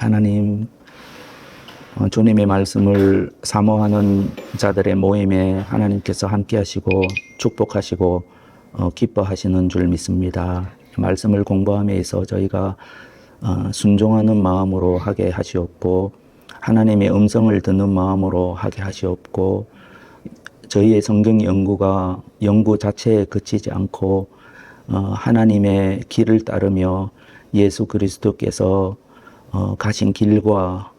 하나님, 주님의 말씀을 사모하는 자들의 모임에 하나님께서 함께 하시고 축복하시고 기뻐하시는 줄 믿습니다. 말씀을 공부함에 있어 저희가 순종하는 마음으로 하게 하시옵고 하나님의 음성을 듣는 마음으로 하게 하시옵고 저희의 성경 연구 자체에 그치지 않고 하나님의 길을 따르며 예수 그리스도께서 가신 길과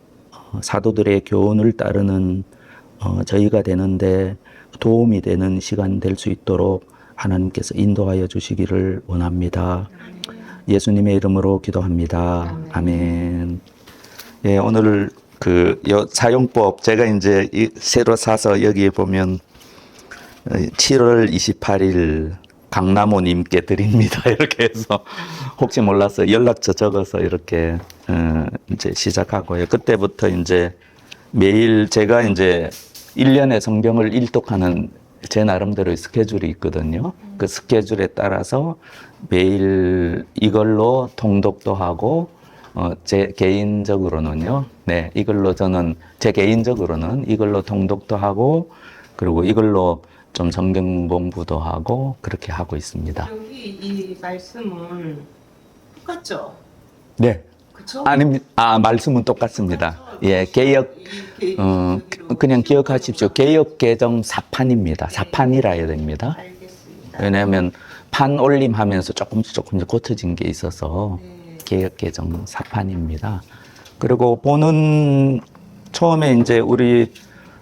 사도들의 교훈을 따르는 저희가 되는데 도움이 되는 시간 될 수 있도록 하나님께서 인도하여 주시기를 원합니다. 예수님의 이름으로 기도합니다. 아멘. 예, 오늘 사용법 제가 이제 새로 사서 여기 보면 7월 28일 강남호님께 드립니다. 이렇게 해서 혹시 몰라서 연락처 적어서 이렇게 이제 시작하고요. 그때부터 이제 매일 제가 이제 1년의 성경을 일독하는 제 나름대로의 스케줄이 있거든요. 그 스케줄에 따라서 매일 이걸로 통독도 하고 제 개인적으로는요. 네, 이걸로 저는 제 개인적으로는 이걸로 통독도 하고 그리고 이걸로 좀 성경 공부도 하고 그렇게 하고 있습니다. 여기 이 말씀은 똑같죠? 네. 그쵸? 아닙니다. 말씀은 똑같습니다. 예, 그냥 기억하십시오. 개역 개정 4판입니다. 4판이라 해야 됩니다. 알겠습니다. 왜냐하면 판 올림하면서 조금씩 고쳐진 게 있어서 네. 개역 개정 4판입니다. 그리고 처음에 이제 우리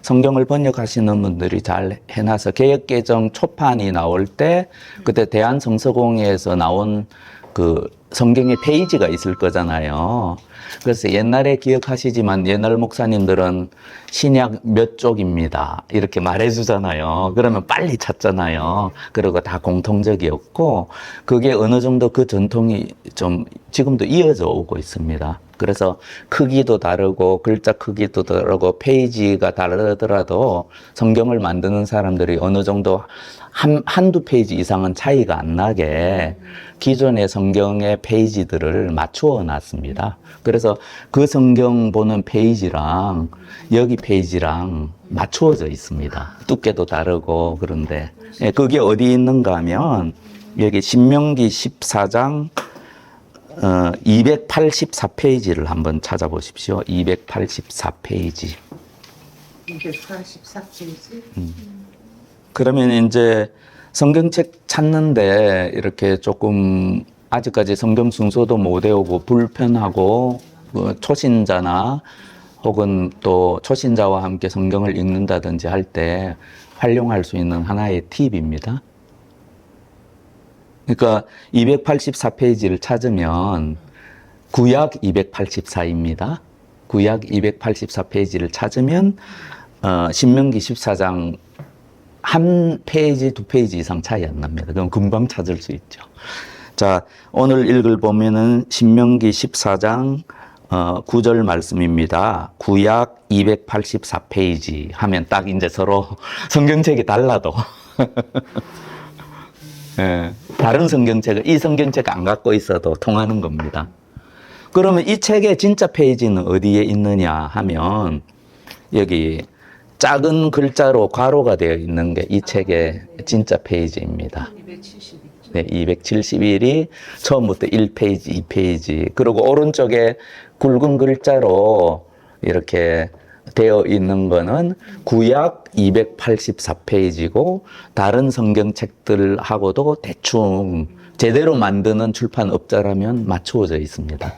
성경을 번역하시는 분들이 잘 해놔서 개역개정 초판이 나올 때 그때 대한성서공회에서 나온 그 성경의 페이지가 있을 거잖아요. 그래서 옛날에 기억하시지만 옛날 목사님들은 신약 몇 쪽입니다. 이렇게 말해주잖아요. 그러면 빨리 찾잖아요. 그리고 다 공통적이었고 그게 어느 정도 그 전통이 좀 지금도 이어져 오고 있습니다. 그래서 크기도 다르고 글자 크기도 다르고 페이지가 다르더라도 성경을 만드는 사람들이 어느 정도 한두 페이지 이상은 차이가 안 나게 기존의 성경의 페이지들을 맞추어 놨습니다. 그래서 그 성경 보는 페이지랑 여기 페이지랑 맞추어져 있습니다. 두께도 다르고 그런데 그게 어디 있는가 하면 여기 신명기 14장 284페이지를 한번 찾아보십시오. 284페이지. 284페이지? 그러면 이제 성경책 찾는데 이렇게 조금 아직까지 성경 순서도 못 외우고 불편하고 초신자나 혹은 또 초신자와 함께 성경을 읽는다든지 할 때 활용할 수 있는 하나의 팁입니다. 그러니까 284페이지를 찾으면 구약 284입니다. 구약 284페이지를 찾으면 신명기 14장 한 페이지, 두 페이지 이상 차이 안 납니다. 그럼 금방 찾을 수 있죠. 자, 오늘 읽을 보면은 신명기 14장 9절 말씀입니다. 구약 284페이지 하면 딱 이제 서로 성경책이 달라도 예, 다른 성경책을 이 성경책 안 갖고 있어도 통하는 겁니다. 그러면 이 책의 진짜 페이지는 어디에 있느냐 하면 여기 작은 글자로 괄호가 되어 있는 게 이 책의 진짜 페이지입니다. 271. 네, 271이 처음부터 1페이지, 2페이지. 그리고 오른쪽에 굵은 글자로 이렇게 되어 있는 거는 구약 284페이지고 다른 성경책들하고도 대충 제대로 만드는 출판업자라면 맞추어져 있습니다.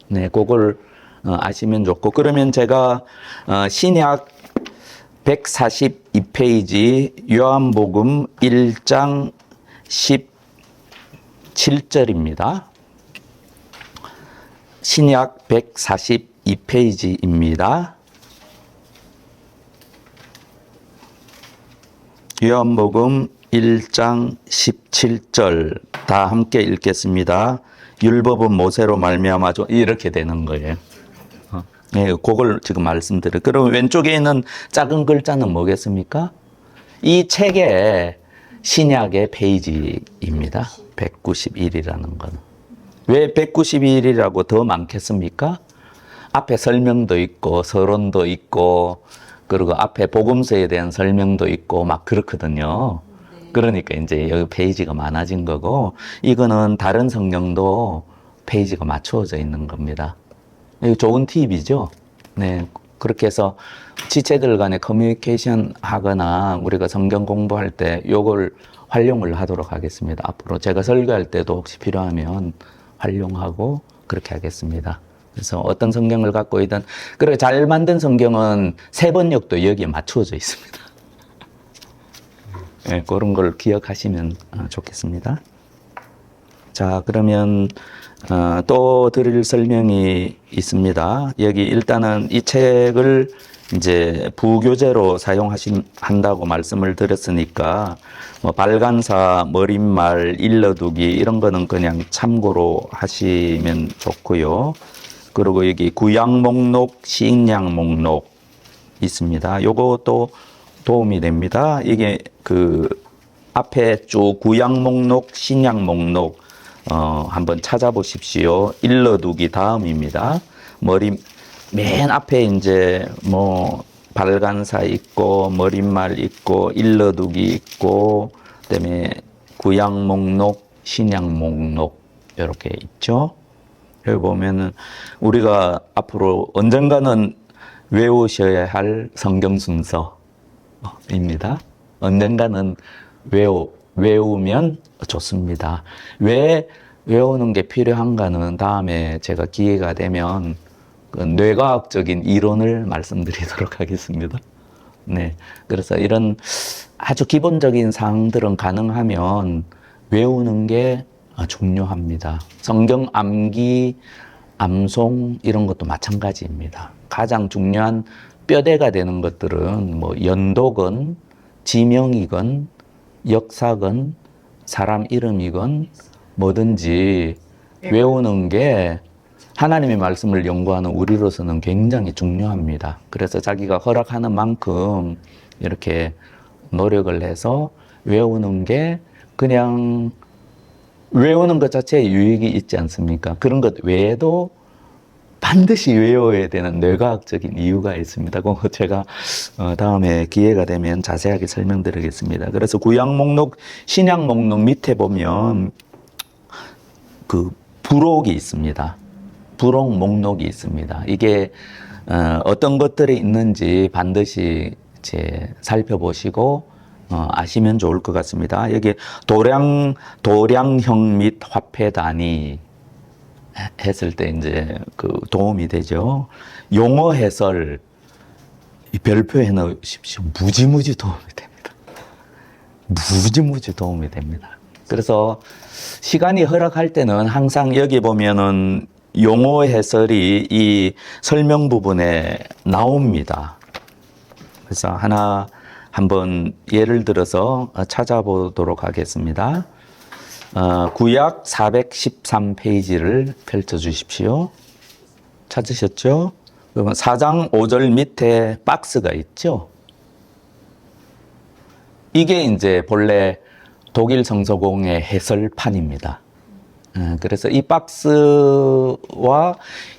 네, 그걸 아시면 좋고 그러면 제가 신약 142페이지 요한복음 1장 17절입니다. 신약 142페이지입니다. 요한복음 1장 17절 다 함께 읽겠습니다. 율법은 모세로 말미암아 이렇게 되는 거예요. 네, 그걸 지금 말씀드려요. 그럼 왼쪽에 있는 작은 글자는 뭐겠습니까? 이 책의 신약의 페이지입니다. 191이라는 건. 왜 191이라고 더 많겠습니까? 앞에 설명도 있고 서론도 있고 그리고 앞에 복음서에 대한 설명도 있고 막 그렇거든요. 그러니까 이제 여기 페이지가 많아진 거고 이거는 다른 성경도 페이지가 맞추어져 있는 겁니다. 이거 좋은 팁이죠. 네. 그렇게 해서 지체들 간에 커뮤니케이션 하거나 우리가 성경 공부할 때 요걸 활용을 하도록 하겠습니다. 앞으로 제가 설교할 때도 혹시 필요하면 활용하고 그렇게 하겠습니다. 그래서 어떤 성경을 갖고 있든 그리고 잘 만든 성경은 세 번역도 여기에 맞추어져 있습니다. 네, 그런 걸 기억하시면 좋겠습니다. 자, 그러면 또 드릴 설명이 있습니다. 여기 일단은 이 책을 이제 부교재로 한다고 말씀을 드렸으니까 뭐 발간사, 머릿말, 일러두기 이런 거는 그냥 참고로 하시면 좋고요. 그리고 여기 구약 목록, 신약 목록 있습니다. 요것도 도움이 됩니다. 이게 그 앞에 쭉 구약 목록, 신약 목록 한번 찾아보십시오. 일러두기 다음입니다. 맨 앞에 이제 뭐 발간사 있고 머릿말 있고 일러두기 있고 그다음에 구약 목록, 신약 목록 이렇게 있죠. 여기 보면은 우리가 앞으로 언젠가는 외우셔야 할 성경 순서입니다. 언젠가는 외우면 좋습니다. 왜 외우는 게 필요한가는 다음에 제가 기회가 되면 그 뇌과학적인 이론을 말씀드리도록 하겠습니다. 네. 그래서 이런 아주 기본적인 사항들은 가능하면 외우는 게 중요합니다. 성경 암기, 암송 이런 것도 마찬가지입니다. 가장 중요한 뼈대가 되는 것들은 뭐 연도건, 지명이건, 역사건, 사람 이름이건 뭐든지 외우는 게 하나님의 말씀을 연구하는 우리로서는 굉장히 중요합니다. 그래서 자기가 허락하는 만큼 이렇게 노력을 해서 외우는 게 그냥 외우는 것 자체에 유익이 있지 않습니까? 그런 것 외에도 반드시 외워야 되는 뇌과학적인 이유가 있습니다. 그거 제가 다음에 기회가 되면 자세하게 설명드리겠습니다. 그래서 구약 목록, 신약 목록 밑에 보면 그 부록이 있습니다. 부록 목록이 있습니다. 이게 어떤 것들이 있는지 반드시 이제 살펴보시고 아시면 좋을 것 같습니다. 여기 도량형 및 화폐 단위 했을 때 이제 그 도움이 되죠. 용어 해설 별표해 놓으십시오. 무지무지 도움이 됩니다. 무지무지 도움이 됩니다. 그래서 시간이 허락할 때는 항상 여기 보면은 용어 해설이 이 설명 부분에 나옵니다. 그래서 한번 예를 들어서 찾아보도록 하겠습니다. 구약 413페이지를 펼쳐 주십시오. 찾으셨죠? 그러면 4장 5절 밑에 박스가 있죠? 이게 이제 본래 독일 성서공의 해설판입니다. 그래서 이 박스와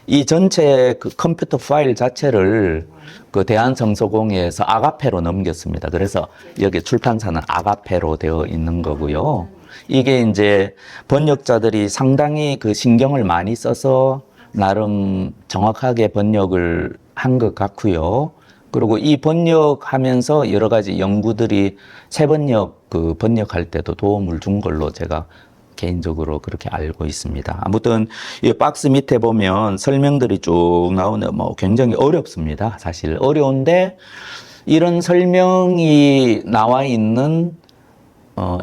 이 전체 그 컴퓨터 파일 자체를 그 대한성서공회에서 아가페로 넘겼습니다. 그래서 여기 출판사는 아가페로 되어 있는 거고요. 이게 이제 번역자들이 상당히 그 신경을 많이 써서 나름 정확하게 번역을 한 것 같고요. 그리고 이 번역하면서 여러 가지 연구들이 새번역 그 번역할 때도 도움을 준 걸로 제가 개인적으로 그렇게 알고 있습니다. 아무튼 이 박스 밑에 보면 설명들이 쭉 나오는 뭐 굉장히 어렵습니다. 사실 어려운데 이런 설명이 나와 있는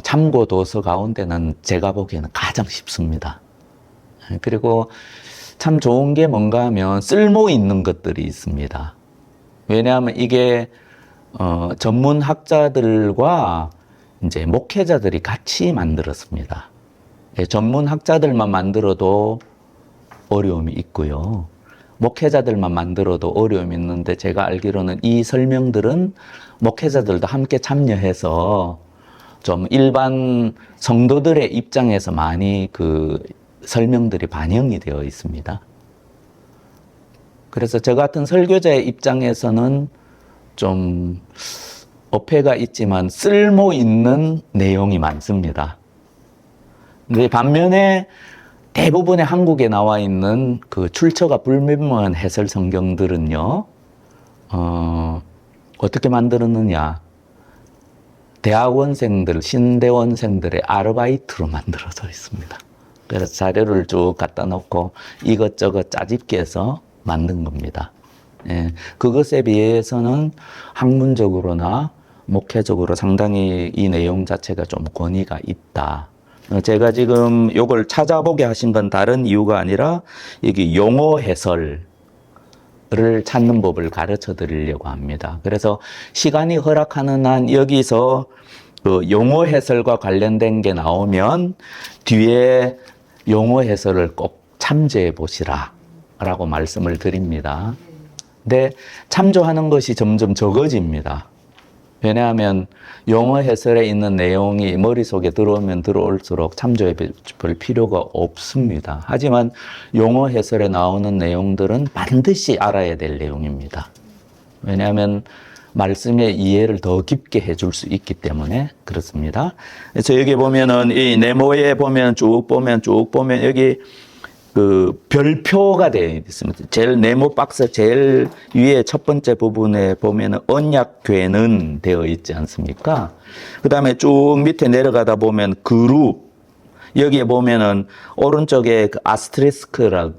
참고 도서 가운데는 제가 보기에는 가장 쉽습니다. 그리고 참 좋은 게 뭔가 하면 쓸모 있는 것들이 있습니다. 왜냐하면 이게 전문 학자들과 이제 목회자들이 같이 만들었습니다. 전문 학자들만 만들어도 어려움이 있고요. 목회자들만 만들어도 어려움이 있는데 제가 알기로는 이 설명들은 목회자들도 함께 참여해서 좀 일반 성도들의 입장에서 많이 그 설명들이 반영이 되어 있습니다. 그래서 저 같은 설교자의 입장에서는 좀 어폐가 있지만 쓸모 있는 내용이 많습니다. 근데 반면에 대부분의 한국에 나와 있는 그 출처가 불분명한 해설 성경들은요, 어떻게 만들었느냐. 대학원생들, 신대원생들의 아르바이트로 만들어져 있습니다. 그래서 자료를 쭉 갖다 놓고 이것저것 짜집기 해서 만든 겁니다. 예, 그것에 비해서는 학문적으로나 목회적으로 상당히 이 내용 자체가 좀 권위가 있다. 제가 지금 이걸 찾아보게 하신 건 다른 이유가 아니라 여기 용어 해설을 찾는 법을 가르쳐 드리려고 합니다. 그래서 시간이 허락하는 한 여기서 그 용어 해설과 관련된 게 나오면 뒤에 용어 해설을 꼭 참조해 보시라 라고 말씀을 드립니다. 근데 참조하는 것이 점점 적어집니다. 왜냐하면 용어 해설에 있는 내용이 머릿속에 들어오면 들어올수록 참조해 볼 필요가 없습니다. 하지만 용어 해설에 나오는 내용들은 반드시 알아야 될 내용입니다. 왜냐하면 말씀의 이해를 더 깊게 해줄 수 있기 때문에 그렇습니다. 그래서 여기 보면은 이 네모에 보면 쭉 보면 여기 그 별표가 되어 있습니다. 제일 네모 박스 제일 위에 첫 번째 부분에 보면은 언약궤는 되어 있지 않습니까? 그 다음에 쭉 밑에 내려가다 보면 그룹, 여기에 보면은 오른쪽에 그 아스트리스크라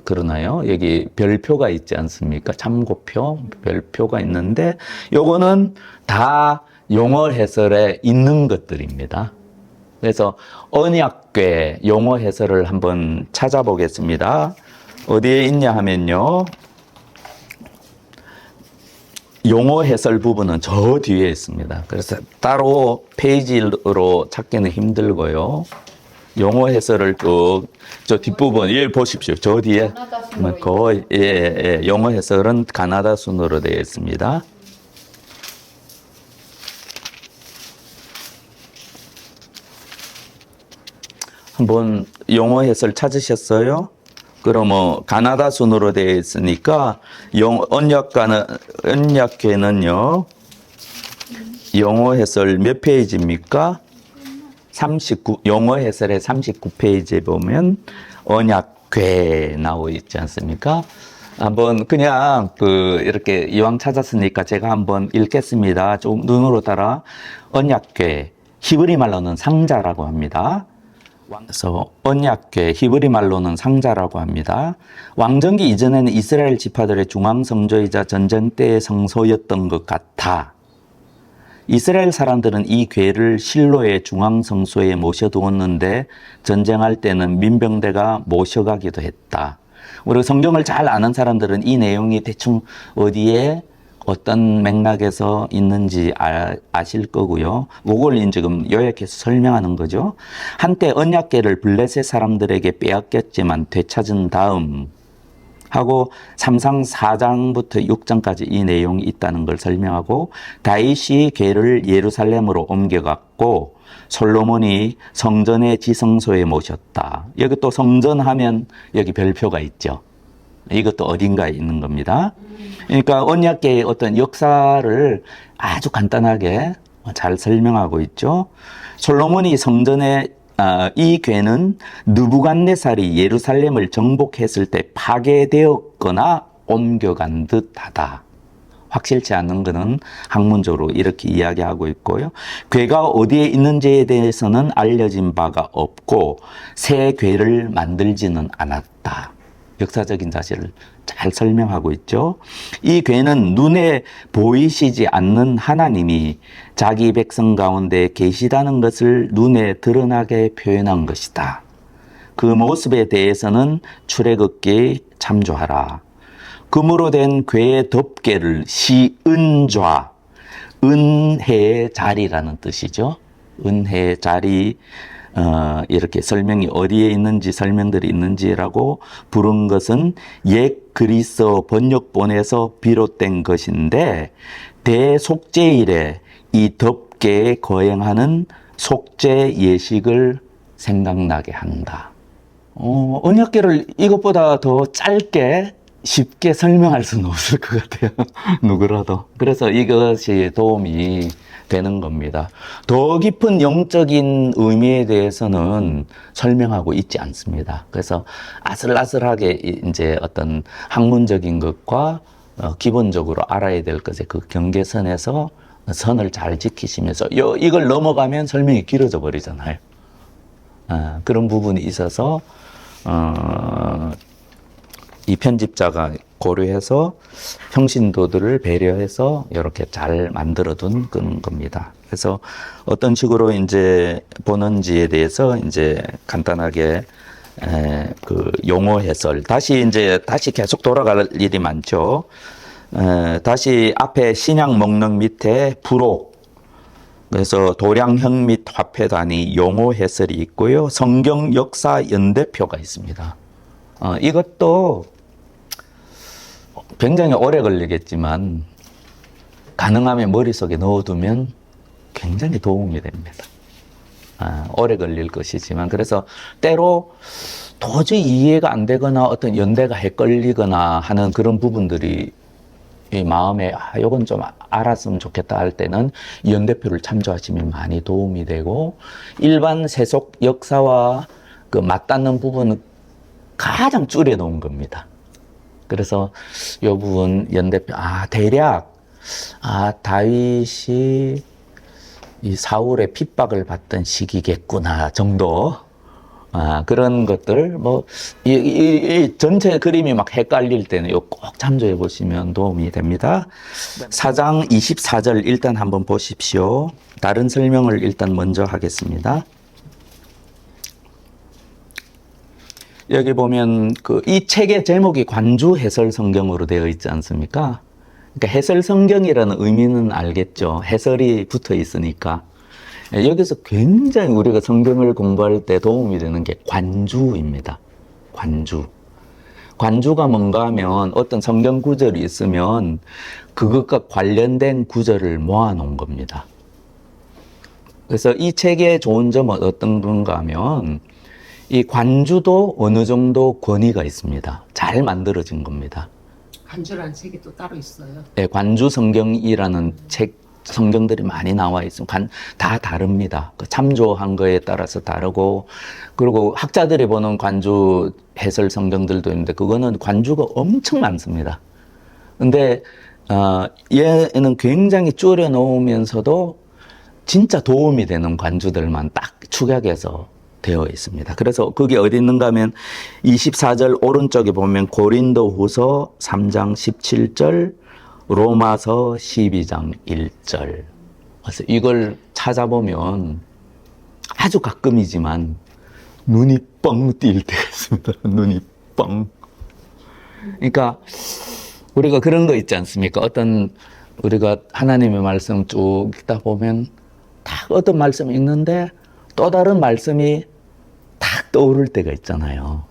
그러나요? 여기 별표가 있지 않습니까? 참고표, 별표가 있는데 요거는 다 용어 해설에 있는 것들입니다. 그래서 언약궤 용어 해설을 한번 찾아보겠습니다. 어디에 있냐 하면요. 용어 해설 부분은 저 뒤에 있습니다. 그래서 따로 페이지로 찾기는 힘들고요. 용어 해설을 쭉 저 뒷부분 예 보십시오. 저 뒤에 거의 용어 해설은 가나다 순으로 되어 있습니다. 한번 용어 해설 찾으셨어요? 그럼 가나다 순으로 되어 있으니까 언약궤는요. 용어 해설 몇 페이지입니까? 39, 용어 해설의 39페이지에 보면 언약궤 나오고 있지 않습니까? 한번 그냥 이렇게 이왕 찾았으니까 제가 한번 읽겠습니다. 좀 눈으로 따라. 언약궤, 히브리 말로는 상자라고 합니다. 그래서 언약궤, 히브리 말로는 상자라고 합니다. 왕정기 이전에는 이스라엘 지파들의 중앙 성소이자 전쟁 때의 성소였던 것 같아. 이스라엘 사람들은 이 궤를 실로의 중앙 성소에 모셔두었는데 전쟁할 때는 민병대가 모셔가기도 했다. 우리가 성경을 잘 아는 사람들은 이 내용이 대충 어디에 어떤 맥락에서 있는지 아실 거고요. 그걸 지금 요약해서 설명하는 거죠. 한때 언약궤를 블레셋 사람들에게 빼앗겼지만 되찾은 다음 하고 3상 4장부터 6장까지 이 내용이 있다는 걸 설명하고 다윗이 궤를 예루살렘으로 옮겨갔고 솔로몬이 성전의 지성소에 모셨다. 여기 또 성전하면 여기 별표가 있죠. 이것도 어딘가에 있는 겁니다. 그러니까 언약궤의 어떤 역사를 아주 간단하게 잘 설명하고 있죠. 솔로몬이 성전에 이 궤는 느부갓네살이 예루살렘을 정복했을 때 파괴되었거나 옮겨간 듯하다. 확실치 않은 것은 학문적으로 이렇게 이야기하고 있고요. 궤가 어디에 있는지에 대해서는 알려진 바가 없고 새 궤를 만들지는 않았다. 역사적인 사실을 잘 설명하고 있죠. 이 궤는 눈에 보이시지 않는 하나님이 자기 백성 가운데 계시다는 것을 눈에 드러나게 표현한 것이다. 그 모습에 대해서는 출애굽기에 참조하라. 금으로 된 궤의 덮개를 시은좌, 은혜의 자리라는 뜻이죠. 은혜의 자리, 이렇게 설명이 어디에 있는지 설명들이 있는지라고 부른 것은 옛 그리스 번역본에서 비롯된 것인데 대속죄일에 이 덮개에 거행하는 속죄 예식을 생각나게 한다. 언약궤를 이것보다 더 짧게 쉽게 설명할 수는 없을 것 같아요. 누구라도. 그래서 이것이 도움이 되는 겁니다. 더 깊은 영적인 의미에 대해서는 설명하고 있지 않습니다. 그래서 아슬아슬하게 이제 어떤 학문적인 것과 기본적으로 알아야 될 것의 그 경계선에서 선을 잘 지키시면서 이걸 넘어가면 설명이 길어져 버리잖아요. 그런 부분이 있어서 이 편집자가 고려해서 평신도들을 배려해서 이렇게 잘 만들어둔 그런 겁니다. 그래서 어떤 식으로 이제 보는지에 대해서 이제 간단하게 그 용어 해설 다시 계속 돌아갈 일이 많죠. 다시 앞에 신약 목록 밑에 부록 그래서 도량형 및 화폐 단위 용어 해설이 있고요. 성경 역사 연대표가 있습니다. 이것도 굉장히 오래 걸리겠지만 가능하면 머릿속에 넣어두면 굉장히 도움이 됩니다. 오래 걸릴 것이지만 그래서 때로 도저히 이해가 안 되거나 어떤 연대가 헷갈리거나 하는 그런 부분들이 이 마음에 이건 좀 알았으면 좋겠다 할 때는 연대표를 참조하시면 많이 도움이 되고 일반 세속 역사와 그 맞닿는 부분은 가장 줄여 놓은 겁니다. 그래서 이 부분 연대표 대략 다윗이 이 사울의 핍박을 받던 시기겠구나 정도 그런 것들 이 전체 그림이 막 헷갈릴 때는 이거 꼭 참조해 보시면 도움이 됩니다. 4장 24절 일단 한번 보십시오. 다른 설명을 일단 먼저 하겠습니다. 여기 보면 이 책의 제목이 관주 해설 성경으로 되어 있지 않습니까? 그러니까 해설 성경이라는 의미는 알겠죠. 해설이 붙어 있으니까. 여기서 굉장히 우리가 성경을 공부할 때 도움이 되는 게 관주입니다. 관주. 관주가 뭔가 하면 어떤 성경 구절이 있으면 그것과 관련된 구절을 모아 놓은 겁니다. 그래서 이 책의 좋은 점은 어떤 건가 하면 이 관주도 어느 정도 권위가 있습니다. 잘 만들어진 겁니다. 관주라는 책이 또 따로 있어요. 네, 관주 성경이라는 성경들이 많이 나와 있습니다. 다 다릅니다. 그 참조한 거에 따라서 다르고, 그리고 학자들이 보는 관주 해설 성경들도 있는데, 그거는 관주가 엄청 많습니다. 근데, 얘는 굉장히 줄여 놓으면서도 진짜 도움이 되는 관주들만 딱 축약해서 되어 있습니다. 그래서 그게 어디 있는가 하면 24절 오른쪽에 보면 고린도 후서 3장 17절, 로마서 12장 1절. 그래서 이걸 찾아보면 아주 가끔이지만 눈이 뻥 뛸 때가 있습니다. 눈이 뻥. 그러니까 우리가 그런 거 있지 않습니까? 우리가 하나님의 말씀 쭉 읽다 보면 딱 어떤 말씀 읽는데 또 다른 말씀이 딱 떠오를 때가 있잖아요.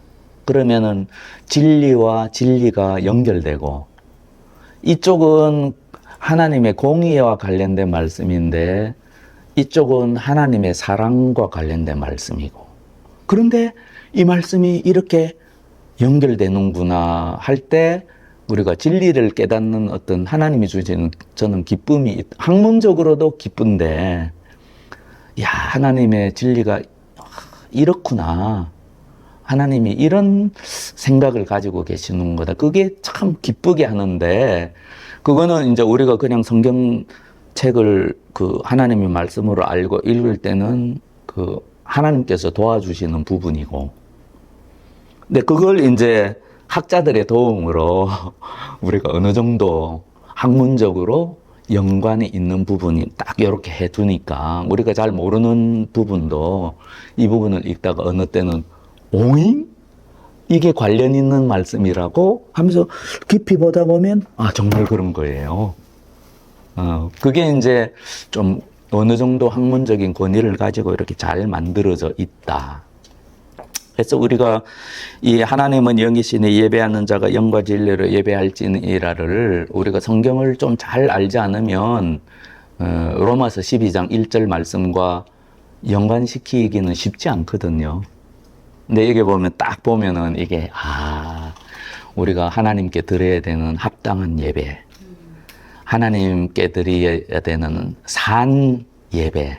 그러면은 진리와 진리가 연결되고 이쪽은 하나님의 공의와 관련된 말씀인데 이쪽은 하나님의 사랑과 관련된 말씀이고 그런데 이 말씀이 이렇게 연결되는구나 할 때 우리가 진리를 깨닫는 어떤 하나님이 주시는 저는 기쁨이 학문적으로도 기쁜데 야, 하나님의 진리가 이렇구나. 하나님이 이런 생각을 가지고 계시는 거다. 그게 참 기쁘게 하는데, 그거는 이제 우리가 그냥 성경책을 하나님의 말씀으로 알고 읽을 때는 하나님께서 도와주시는 부분이고, 근데 그걸 이제 학자들의 도움으로 우리가 어느 정도 학문적으로 연관이 있는 부분이 딱 이렇게 해두니까 우리가 잘 모르는 부분도 이 부분을 읽다가 어느 때는 오잉? 이게 관련 있는 말씀이라고 하면서 깊이 보다 보면 정말 그런 거예요. 그게 이제 좀 어느 정도 학문적인 권위를 가지고 이렇게 잘 만들어져 있다. 그래서 우리가 이 하나님은 영이시니 예배하는 자가 영과 진리로 예배할지니라를 우리가 성경을 좀 잘 알지 않으면 로마서 12장 1절 말씀과 연관시키기는 쉽지 않거든요. 근데 여기 보면 딱 보면은 이게 우리가 하나님께 드려야 되는 합당한 예배, 하나님께 드려야 되는 산 예배,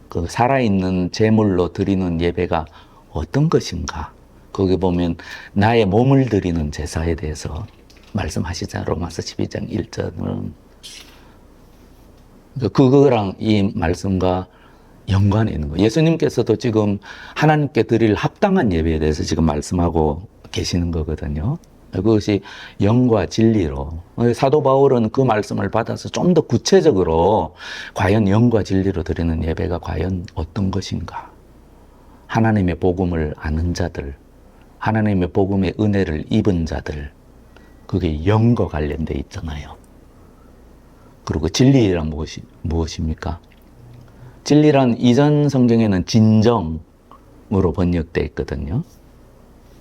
그 살아있는 제물로 드리는 예배가 어떤 것인가? 거기 보면 나의 몸을 드리는 제사에 대해서 말씀하시잖아요. 로마서 12장 1절은. 그거랑 이 말씀과 연관이 있는 거예요. 예수님께서도 지금 하나님께 드릴 합당한 예배에 대해서 지금 말씀하고 계시는 거거든요. 그것이 영과 진리로. 사도 바울은 그 말씀을 받아서 좀 더 구체적으로 과연 영과 진리로 드리는 예배가 과연 어떤 것인가. 하나님의 복음을 아는 자들, 하나님의 복음의 은혜를 입은 자들, 그게 영과 관련돼 있잖아요. 그리고 진리란 무엇입니까? 진리란 이전 성경에는 진정으로 번역되어 있거든요.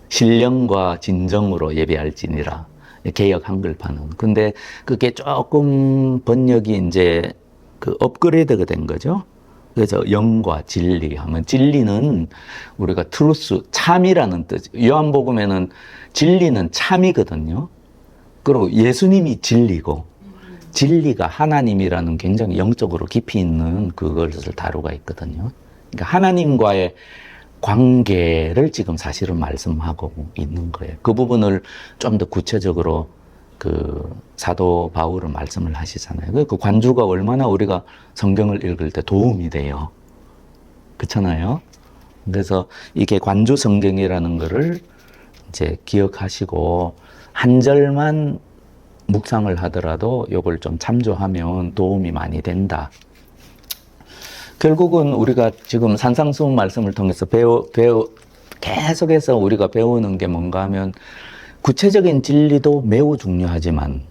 신령과 진정으로 예배할지니라. 개역 한글판은. 근데 그게 조금 번역이 이제 그 업그레이드가 된 거죠. 그래서 영과 진리 하면 진리는 우리가 트루스, 참이라는 뜻. 요한복음에는 진리는 참이거든요. 그리고 예수님이 진리고 진리가 하나님이라는 굉장히 영적으로 깊이 있는 그것을 다루가 있거든요. 그러니까 하나님과의 관계를 지금 사실은 말씀하고 있는 거예요. 그 부분을 좀 더 구체적으로 그 사도 바울은 말씀을 하시잖아요. 그 관주가 얼마나 우리가 성경을 읽을 때 도움이 돼요. 그렇잖아요. 그래서 이게 관주 성경이라는 거를 이제 기억하시고 한 절만 묵상을 하더라도 이걸 좀 참조하면 도움이 많이 된다. 결국은 우리가 지금 산상수훈 말씀을 통해서 계속해서 우리가 배우는 게 뭔가 하면 구체적인 진리도 매우 중요하지만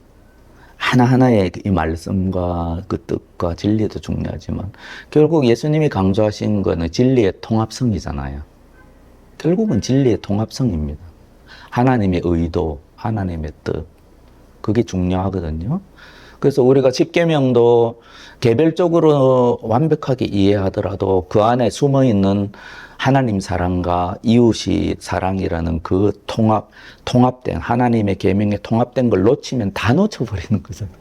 하나하나의 이 말씀과 그 뜻과 진리도 중요하지만 결국 예수님이 강조하신 거는 진리의 통합성이잖아요. 결국은 진리의 통합성입니다. 하나님의 의도, 하나님의 뜻, 그게 중요하거든요. 그래서 우리가 십계명도 개별적으로 완벽하게 이해하더라도 그 안에 숨어있는 하나님 사랑과 이웃이 사랑이라는 그 통합된 하나님의 계명에 통합된 걸 놓치면 다 놓쳐버리는 거잖아요.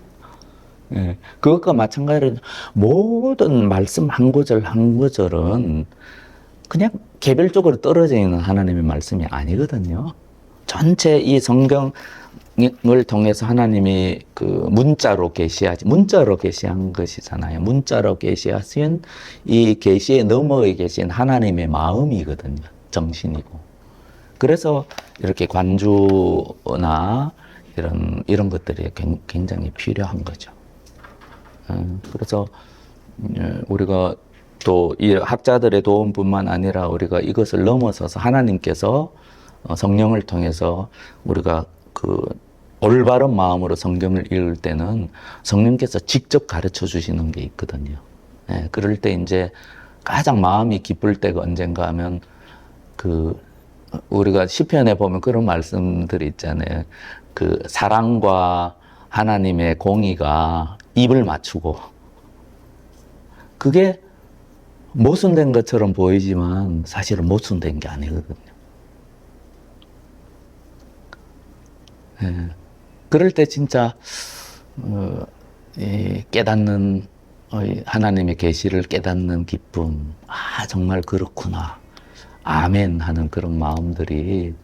예, 그것과 마찬가지로 모든 말씀 한 구절 한 구절은 그냥 개별적으로 떨어져 있는 하나님의 말씀이 아니거든요. 전체 이 성경을 통해서 하나님이 그 문자로 계시한 것이잖아요. 문자로 계시하신 이 계시의 너머에 계신 하나님의 마음이거든요. 정신이고. 그래서 이렇게 관주나 이런 것들이 굉장히 필요한 거죠. 그래서 우리가 또 이 학자들의 도움뿐만 아니라 우리가 이것을 넘어서서 하나님께서 성령을 통해서 우리가 그 올바른 마음으로 성경을 읽을 때는 성령께서 직접 가르쳐 주시는 게 있거든요. 예, 그럴 때 이제 가장 마음이 기쁠 때가 언젠가 하면 그 우리가 시편에 보면 그런 말씀들이 있잖아요. 그 사랑과 하나님의 공의가 입을 맞추고 그게 모순된 것처럼 보이지만 사실은 모순된 게 아니거든요. 예. 그럴 때 진짜 깨닫는 하나님의 계시를 깨닫는 기쁨, 아 정말 그렇구나, 아멘 하는 그런 마음들이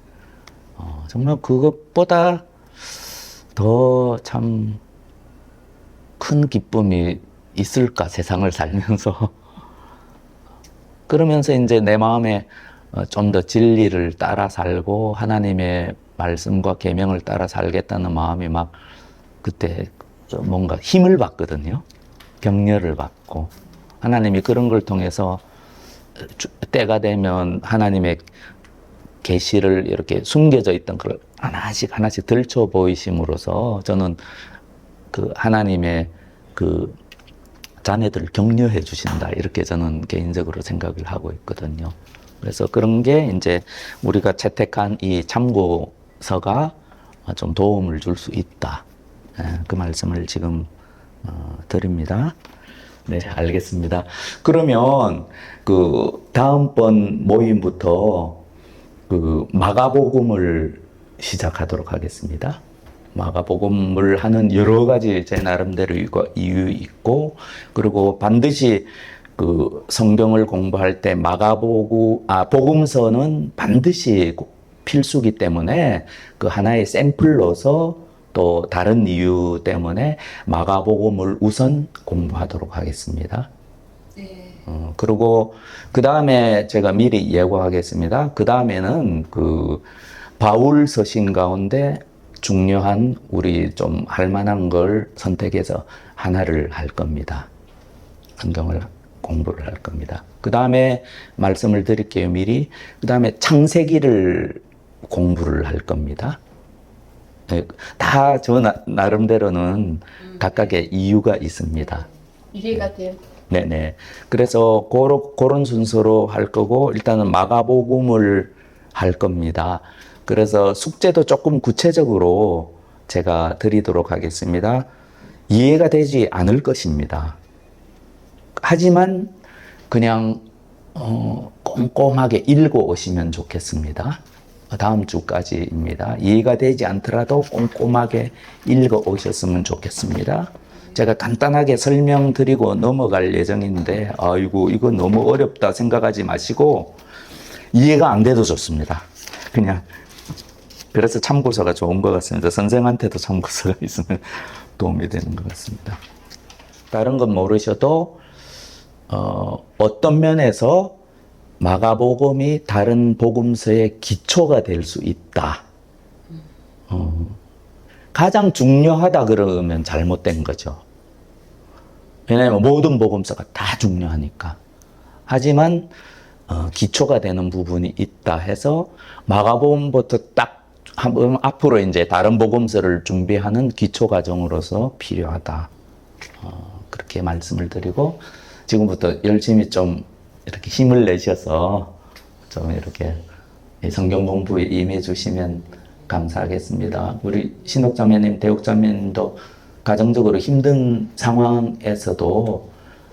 정말 그것보다 더 참 큰 기쁨이 있을까 세상을 살면서. 그러면서 이제 내 마음에 좀 더 진리를 따라 살고 하나님의 말씀과 계명을 따라 살겠다는 마음이 막 그때 뭔가 힘을 받거든요. 격려를 받고 하나님이 그런 걸 통해서 때가 되면 하나님의 계시를 이렇게 숨겨져 있던 걸 하나씩 들춰 보이심으로써 저는 그 하나님의 그 자녀들을 격려해 주신다 이렇게 저는 개인적으로 생각을 하고 있거든요. 그래서 그런 게 이제 우리가 채택한 이 참고서가 좀 도움을 줄 수 있다. 그 말씀을 지금 드립니다. 네, 알겠습니다. 그러면 그 다음번 모임부터 그 마가복음을 시작하도록 하겠습니다. 마가복음을 하는 여러 가지 제 나름대로 이유 있고, 그리고 반드시 그 성경을 공부할 때 복음서는 반드시 필수기 때문에 그 하나의 샘플로서 또 다른 이유 때문에 마가복음을 우선 공부하도록 하겠습니다. 네. 그리고 그 다음에 제가 미리 예고하겠습니다. 그 다음에는 그 바울 서신 가운데 중요한 우리 좀 할 만한 걸 선택해서 하나를 할 겁니다. 성경을 공부를 할 겁니다. 그 다음에 말씀을 드릴게요, 미리. 그 다음에 창세기를 공부를 할 겁니다. 다 저 나름대로는 각각의 이유가 있습니다. 이해가 돼요. 네네. 그래서 그런 순서로 할 거고, 일단은 마가복음을 할 겁니다. 그래서 숙제도 조금 구체적으로 제가 드리도록 하겠습니다. 이해가 되지 않을 것입니다. 하지만 그냥 꼼꼼하게 읽어 오시면 좋겠습니다. 다음 주까지입니다. 이해가 되지 않더라도 꼼꼼하게 읽어 오셨으면 좋겠습니다. 제가 간단하게 설명드리고 넘어갈 예정인데, 아이고, 이거 너무 어렵다 생각하지 마시고, 이해가 안 돼도 좋습니다. 그냥, 그래서 참고서가 좋은 것 같습니다. 선생한테도 참고서가 있으면 도움이 되는 것 같습니다. 다른 건 모르셔도, 어떤 면에서 마가복음이 다른 복음서의 기초가 될 수 있다. 가장 중요하다 그러면 잘못된 거죠. 왜냐하면 모든 복음서가 다 중요하니까. 하지만 기초가 되는 부분이 있다 해서 마가복음부터 딱 한번 앞으로 이제 다른 복음서를 준비하는 기초 과정으로서 필요하다. 그렇게 말씀을 드리고, 지금부터 열심히 좀 이렇게 힘을 내셔서 좀 이렇게 성경 공부에 임해 주시면 감사하겠습니다. 우리 신옥자매님, 대옥자매님도 가정적으로 힘든 상황에서도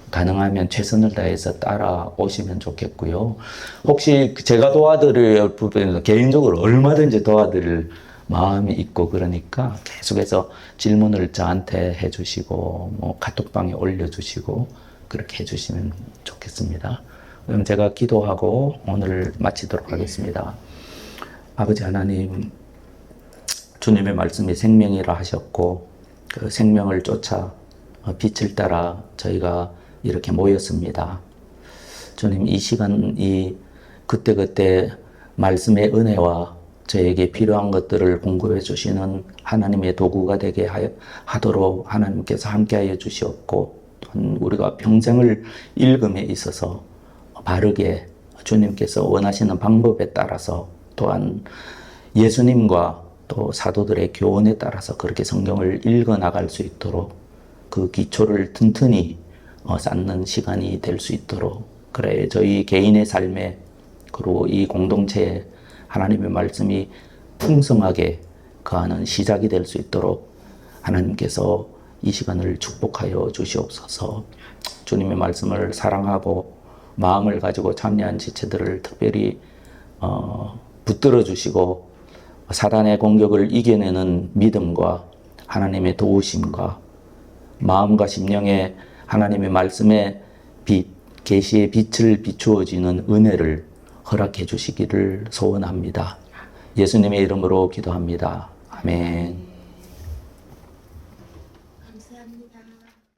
가능하면 최선을 다해서 따라오시면 좋겠고요. 혹시 제가 도와드릴 부분에서 개인적으로 얼마든지 도와드릴 마음이 있고, 그러니까 계속해서 질문을 저한테 해주시고, 뭐 카톡방에 올려주시고, 그렇게 해주시면 좋겠습니다. 그럼 제가 기도하고 오늘 마치도록 하겠습니다. 아버지 하나님, 주님의 말씀이 생명이라 하셨고, 그 생명을 쫓아 빛을 따라 저희가 이렇게 모였습니다. 주님, 이 시간이 그때그때 말씀의 은혜와 저에게 필요한 것들을 공급해 주시는 하나님의 도구가 되게 하도록 하나님께서 함께하여 주시옵고, 또한 우리가 평생을 읽음에 있어서 바르게 주님께서 원하시는 방법에 따라서, 또한 예수님과 또 사도들의 교훈에 따라서 그렇게 성경을 읽어 나갈 수 있도록, 그 기초를 튼튼히 쌓는 시간이 될 수 있도록, 그래 저희 개인의 삶에, 그리고 이 공동체에 하나님의 말씀이 풍성하게 거하는 시작이 될 수 있도록 하나님께서 이 시간을 축복하여 주시옵소서. 주님의 말씀을 사랑하고 마음을 가지고 참여한 지체들을 특별히 붙들어 주시고, 사단의 공격을 이겨내는 믿음과 하나님의 도우심과 마음과 심령에 하나님의 말씀의 빛, 계시의 빛을 비추어지는 은혜를 허락해 주시기를 소원합니다. 예수님의 이름으로 기도합니다. 아멘.